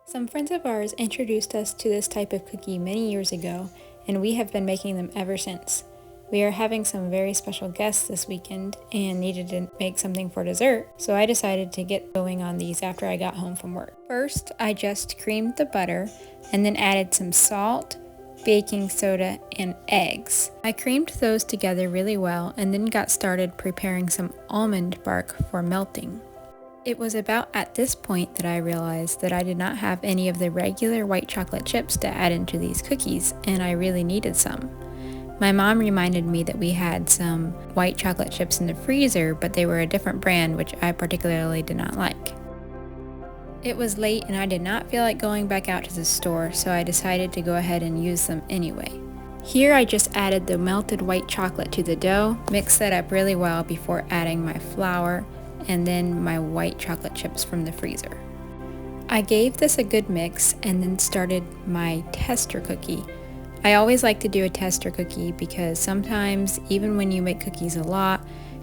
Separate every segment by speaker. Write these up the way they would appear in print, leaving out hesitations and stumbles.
Speaker 1: Some friends of ours introduced us to this type of cookie many years ago, and we have been making them ever since. We are having some very special guests this weekend and needed to make something for dessert, so I decided to get going on these after I got home from work. First, I just creamed the butter and then added some salt, baking soda, and eggs. I creamed those together really well and then got started preparing some almond bark for melting. It was about at this point that I realized that I did not have any of the regular white chocolate chips to add into these cookies, and I really needed some. My mom reminded me that we had some white chocolate chips in the freezer, but they were a different brand, which I particularly did not like. It was late and I did not feel like going back out to the store, so I decided to go ahead and use them anyway. Here I just added the melted white chocolate to the dough, mixed that up really well before adding my flour and then my white chocolate chips from the freezer. I gave this a good mix and then started my tester cookie. I always like to do a tester cookie because sometimes even when you make cookies a lot,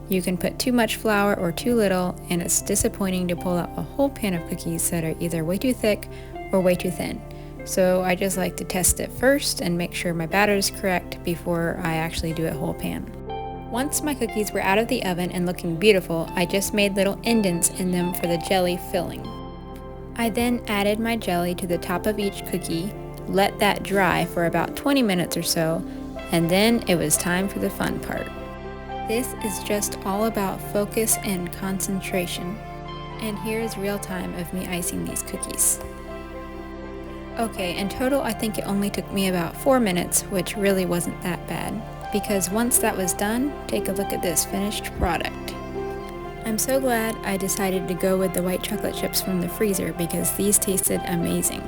Speaker 1: you can put too much flour or too little, and it's disappointing to pull out a whole pan of cookies that are either way too thick or way too thin. So I just like to test it first and make sure my batter is correct before I actually do it whole pan. Once my cookies were out of the oven and looking beautiful, I just made little indents in them for the jelly filling. I then added my jelly to the top of each cookie, let that dry for about 20 minutes or so, and then it was time for the fun part. This is just all about focus and concentration. And here is real time of me icing these cookies. Okay, in total I think it only took me about 4 minutes, which really wasn't that bad. Because once that was done, take a look at this finished product. I'm so glad I decided to go with the white chocolate chips from the freezer because these tasted amazing.